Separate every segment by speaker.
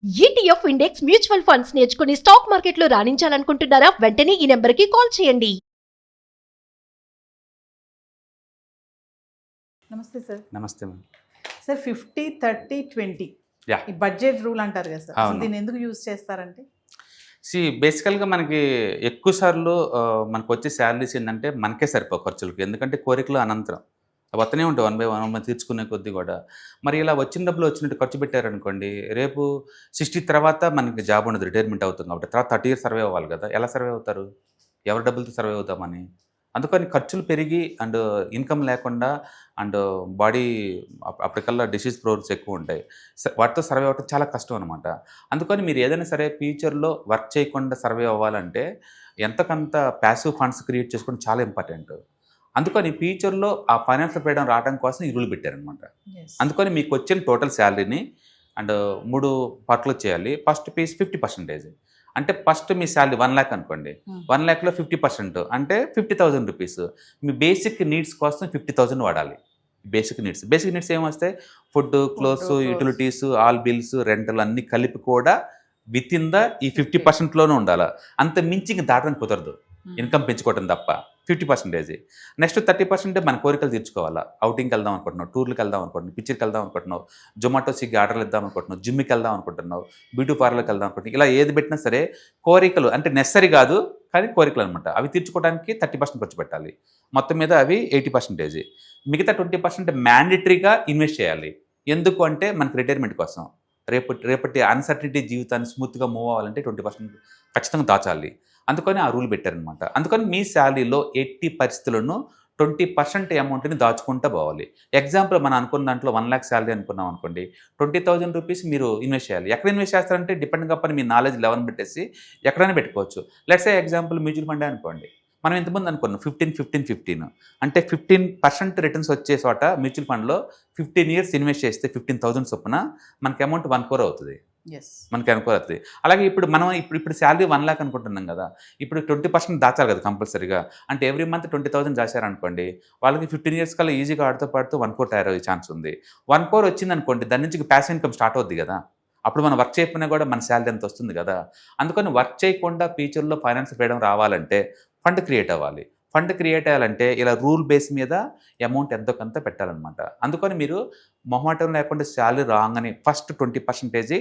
Speaker 1: ETF index mutual funds నేర్చుకుని stock మార్కెట్లో రాణించాలనుకుంటున్నారా? వెంటనే ఈ నెంబర్కి కాల్ చేయండి.
Speaker 2: నమస్తే సార్.
Speaker 3: నమస్తే మ్యామ్.
Speaker 2: సార్ 50-30-20
Speaker 3: యా
Speaker 2: ఈ బడ్జెట్ రూల్ అంటారు కదా సార్. అసలు
Speaker 3: అవును.
Speaker 2: దీన్ని ఎందుకు యూజ్ చేస్తారంటే?
Speaker 3: బేసికల్గా మనకి ఎక్కువ సార్లు మనకు వచ్చే శాలరీస్ ఏంటంటే మనకే సరిపో ఖర్చులకి, ఎందుకంటే కోరికలు అనంతరం వస్తూనే ఉంటాయి, 1/1 తీర్చుకునే కొద్దీ కూడా. మరి ఇలా వచ్చిన డబ్బులు వచ్చినట్టు ఖర్చు పెట్టారనుకోండి, రేపు 60 తర్వాత మనకి జాబ్ ఉండదు, రిటైర్మెంట్ అవుతుంది కాబట్టి. తర్వాత 30 ఇయర్స్ సర్వే అవ్వాలి కదా, ఎలా సర్వే అవుతారు? ఎవరి డబ్బులతో సర్వే అవుతామని. అందుకని ఖర్చులు పెరిగి అండ్ ఇన్కమ్ లేకుండా అండ్ బాడీ అప్పటికల్లా డిసీజ్ ప్రోన్స్ ఎక్కువ ఉంటాయి. వాటితో సర్వే అవ్వడం చాలా కష్టం అనమాట. అందుకని మీరు ఏదైనా సరే ఫ్యూచర్లో వర్క్ చేయకుండా సర్వే అవ్వాలంటే ఎంతకంత ప్యాసివ్ ఫండ్స్ క్రియేట్ చేసుకోవడం చాలా ఇంపార్టెంట్. అందుకని ఫ్యూచర్లో ఆ ఫైనాన్షియల్ ఫ్రీడమ్ రావడం కోసం ఈ రూల్ పెట్టారనమాట. అందుకని మీకు వచ్చిన టోటల్ శాలరీని అండ్ 3 పార్ట్లు చేయాలి. First piece 50%. అంటే ఫస్ట్ మీ శాలరీ 1 lakh అనుకోండి, 1 lakhలో 50% అంటే 50,000 రూపీస్ మీ బేసిక్ నీడ్స్ కోసం 50,000 వాడాలి. బేసిక్ నీడ్స్ ఏమొస్తాయి? Food, clothes, utilities, all bills, rental అన్నీ కలిపి కూడా విత్ ఇన్ ద ఈ 50%లోనే ఉండాలి. అంత మించి ఇంక దాటడానికి కుదరదు, ఇన్కమ్ పెంచుకోవడం తప్ప. 50%. నెక్స్ట్ 30% మన కోరికలు తీర్చుకోవాలా. అవుటింగ్కి వెళ్దాం అనుకుంటున్నావు, టూర్లకు వెళ్దాం అనుకుంటున్నావు, పిక్చర్కి వెళ్దాం అనుకుంటున్నావు, జొమాటో, స్విగ్గీ ఆర్డర్లు ఇద్దాం అనుకుంటున్నావు, జిమ్కి వెళ్దాం అనుకుంటున్నావు, బ్యూటీ పార్లర్కి వెళ్దాం అనుకుంటున్నావు. ఇలా ఏది పెట్టినా సరే కోరికలు అంటే నెసరీ కాదు కానీ కోరికలు అనమాట. అవి తీర్చుకోవడానికి 30% ఖర్చు పెట్టాలి. మొత్తం మీద అవి 80%. మిగతా 20% మ్యాండేటరీగా ఇన్వెస్ట్ చేయాలి. ఎందుకు అంటే మనకి రిటైర్మెంట్ కోసం. రేపటి అన్సర్టనిటీ జీవితాన్ని స్మూత్గా మూవ్ అవ్వాలంటే 20% ఖచ్చితంగా దాచాలి. అందుకని ఆ రూల్ పెట్టారనమాట. అందుకని మీ శాలరీలో 80 పరిస్థితులను 20% అమౌంట్ని దాచుకుంటూ పోవాలి. ఎగ్జాంపుల్ మనం అనుకున్న దాంట్లో 1 lakh శాలరీ అనుకున్నాం అనుకోండి, 20,000 రూపీస్ మీరు ఇన్వెస్ట్ చేయాలి. ఎక్కడ ఇన్వెస్ట్ చేస్తారంటే డిపెండ్ అప్పని మీ నాలెడ్జ్ లెవెల్ పెట్టేసి ఎక్కడైనా పెట్టుకోవచ్చు. Let's say example mutual fund అనుకోండి. మనం ఇంతకుముందు అనుకున్నాం 15 అంటే 15% రిటర్న్స్ వచ్చే చోట మ్యూచువల్ ఫండ్లో 15 years ఇన్వెస్ట్ చేస్తే 15,000 చొప్పున మనకి అమౌంట్ 1 crore అవుతుంది. మనకి అనుకోవాలి. అలాగే ఇప్పుడు శాలరీ 1 lakh అనుకుంటున్నాం కదా, ఇప్పుడు 20% దాచాలి కదా కంపల్సరీగా. అంటే ఎవ్రీ మంత్ 20,000 దాచారనుకోండి, వాళ్ళకి 15 years కల్లా ఈజీగా ఆడుతూ పాడుతూ 1 crore తయారయ్యే ఛాన్స్ ఉంది. 1 crore వచ్చింది అనుకోండి, దాని నుంచి ప్యాసివ్ ఇన్కమ్ స్టార్ట్ అవుద్ది కదా. అప్పుడు మనం వర్క్ చేయకపోయినా కూడా మన శాలరీ ఎంత వస్తుంది కదా. అందుకని వర్క్ చేయకుండా ఫ్యూచర్లో ఫైనాన్షియల్ ఫ్రీడమ్ రావాలంటే ఫండ్ క్రియేట్ అవ్వాలి. ఫండ్ క్రియేట్ అవ్వాలంటే ఇలా రూల్ బేస్ మీద అమౌంట్ ఎంతో కొంత పెట్టాలన్నమాట. అందుకని మీరు మొహమాటం లేకుండా శాలరీ రాగానే ఫస్ట్ 20%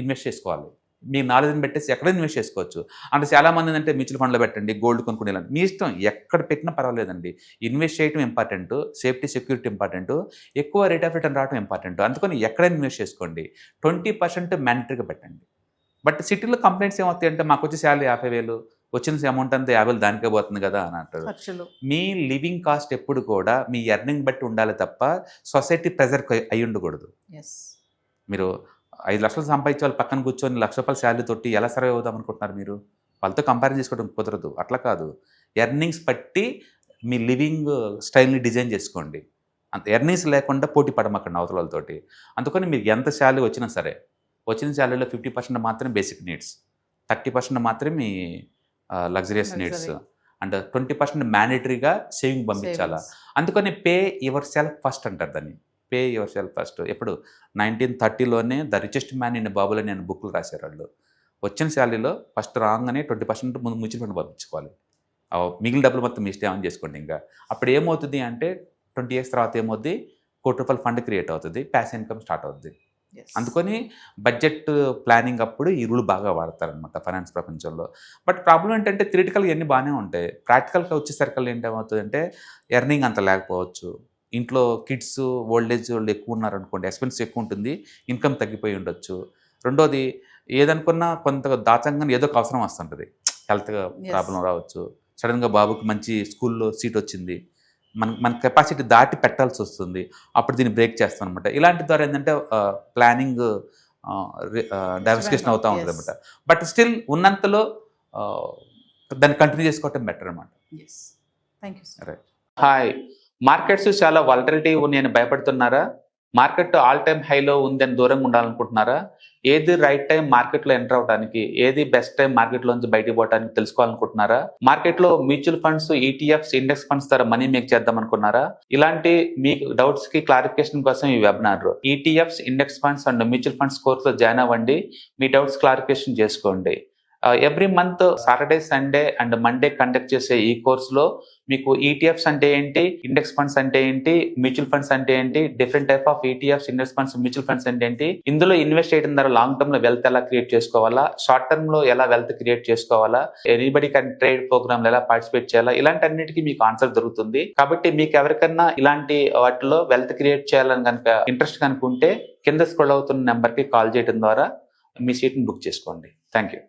Speaker 3: ఇన్వెస్ట్ చేసుకోవాలి. మీ నాలెడ్జ్ని పెట్టేసి ఎక్కడ ఇన్వెస్ట్ చేసుకోవచ్చు. అంటే చాలామంది ఏంటంటే మ్యూచువల్ ఫండ్లో పెట్టండి, గోల్డ్ కొనుక్కునే, మీ ఇష్టం, ఎక్కడ పెట్టినా పర్వాలేదండి. ఇన్వెస్ట్ చేయడం ఇంపార్టెంట్, సేఫ్టీ సెక్యూరిటీ ఇంపార్టెంట్, ఎక్కువ రేట్ ఆఫ్ రిటర్న్ రావడం ఇంపార్టెంట్. అందుకని ఎక్కడైనా ఇన్వెస్ట్ చేసుకోండి. 20% మ్యాండటరీగా పెట్టండి. బట్ సిటీలో కంప్లైంట్స్ ఏమవుతాయి అంటే మాకు వచ్చే శాలరీ 50,000, వచ్చిన అమౌంట్ అంతా 50,000 దానికే పోతుంది కదా అని అంటారు. మీ లివింగ్ కాస్ట్ ఎప్పుడు కూడా మీ ఎర్నింగ్ బట్టి ఉండాలి తప్ప సొసైటీ ప్రెజర్ అయి ఉండకూడదు. మీరు 5 లక్షలు సంపాదించే వాళ్ళు పక్కన కూర్చొని ₹1,00,000 శాలరీ తోటి ఎలా సర్వే అవుదాం అనుకుంటున్నారు మీరు? వాళ్ళతో కంపేర్ చేసుకోవడం కుదరదు. అట్లా కాదు, ఎర్నింగ్స్ బట్టి మీ లివింగ్ స్టైల్ని డిజైన్ చేసుకోండి. అంత ఎర్నింగ్స్ లేకుండా పోటీ పడమకండి అవతల వాళ్ళతోటి. అందుకని మీరు ఎంత శాలరీ వచ్చినా సరే, వచ్చిన శాలరీలో 50% మాత్రమే బేసిక్ నీడ్స్, 30% మాత్రమే మీ లగ్జరియస్ నీడ్స్ అండ్ 20% మ్యాండేటరీగా సేవింగ్ పంపించాలా. అందుకని పే యువర్ సెల్ఫ్ ఫస్ట్ అంటారు దాన్ని. Pay yourself first. ఎప్పుడు 1930లోనే the richest man in Babylon అని బుక్లు రాశారు వాళ్ళు. వచ్చిన శాలరీలో ఫస్ట్ రాగానే 20% ముందు మ్యూచువల్ ఫండ్ పంపించుకోవాలి. మిగిలిన డబ్బులు మొత్తం మీ ఇష్టం చేసుకోండి. ఇంకా అప్పుడు ఏమవుతుంది అంటే 20 years తర్వాత ఏమవుద్ది, ₹1 కోటి ఫండ్ క్రియేట్ అవుతుంది, ప్యాసివ్ ఇన్కమ్ స్టార్ట్ అవుతుంది. అందుకని బడ్జెట్ ప్లానింగ్ అప్పుడు ఈ రూల్ బాగా వాడతారనమాట ఫైనాన్స్ ప్రపంచంలో. బట్ ప్రాబ్లం ఏంటంటే థియరిటికల్గా ఇవన్నీ బాగానే ఉంటాయి, ప్రాక్టికల్గా వచ్చేసరికి ఏంటవుతుందంటే ఎర్నింగ్ అంత లేకపోవచ్చు, ఇంట్లో కిడ్స్, ఓల్డ్ ఏజ్ వాళ్ళు ఎక్కువ ఉన్నారనుకోండి, ఎక్స్పెన్స్ ఎక్కువ ఉంటుంది, ఇన్కమ్ తగ్గిపోయి ఉండొచ్చు. రెండోది ఏదనుకున్నా కొంత దాచంగానే ఏదో ఒక అవసరం వస్తుంటుంది, హెల్త్ ప్రాబ్లం రావచ్చు, సడన్గా బాబుకి మంచి స్కూల్లో సీట్ వచ్చింది, మన కెపాసిటీ దాటి పెట్టాల్సి వస్తుంది, అప్పుడు దీన్ని బ్రేక్ చేస్తాం అనమాట. ఇలాంటి ద్వారా ఏంటంటే ప్లానింగ్ డైవర్సిఫికేషన్ అవుతూ ఉంటుంది అనమాట. బట్ స్టిల్ ఉన్నంతలో దాన్ని కంటిన్యూ చేసుకోవటం బెటర్ అనమాట. రైట్. హాయ్, మార్కెట్స్ చాలా వాలటిలిటీ ఉన్నాయని భయపడుతున్నారా? మార్కెట్ ఆల్ టైమ్ హైలో ఉందని దూరంగా ఉండాలనుకుంటున్నారా? ఏది రైట్ టైం మార్కెట్లో ఎంటర్ అవడానికి, ఏది బెస్ట్ టైం మార్కెట్లోంచి బయటకు పోవడానికి తెలుసుకోవాలనుకుంటున్నారా? మార్కెట్లో mutual funds, ETFs, index funds ద్వారా మనీ మేక్ చేద్దాం అనుకున్నారా? ఇలాంటి మీ డౌట్స్ కి క్లారిఫికేషన్ కోసం ఈ webinar ETFs, index funds and mutual funds కోర్సులో జాయిన్ అవ్వండి. మీ డౌట్స్ క్లారిఫికేషన్ చేసుకోండి. Every month Saturday, Sunday and Monday conduct చేసే ఈ కోర్సులో మీకు ఈటీఎఫ్స్ అంటే ఏంటి, ఇండెక్స్ ఫండ్స్ అంటే ఏంటి, మ్యూచువల్ ఫండ్స్ అంటే ఏంటి, different type of ETFs, index funds, mutual funds అంటే ఏంటి, ఇందులో ఇన్వెస్ట్ చేయడం ద్వారా లాంగ్ టర్మ్ లో వెల్త్ ఎలా క్రియేట్ చేసుకోవాలా, షార్ట్ టర్మ్ లో ఎలా వెల్త్ క్రియేట్ చేసుకోవాలా, ఎనీబడి కెన్ ట్రేడ్ ప్రోగ్రామ్ ఎలా పార్టిసిపేట్ చేయాలా, ఇలాంటి అన్నిటికీ మీకు ఆన్సర్ దొరుకుతుంది. కాబట్టి మీకు ఎవరికన్నా ఇలాంటి వాటిలో వెల్త్ క్రియేట్ చేయాలని కనుక ఇంట్రెస్ట్ కనుకుంటే కింద స్క్రోల్ అవుతున్న నెంబర్ కి కాల్ చేయడం ద్వారా మీ సీట్ ని బుక్ చేసుకోండి. Thank you.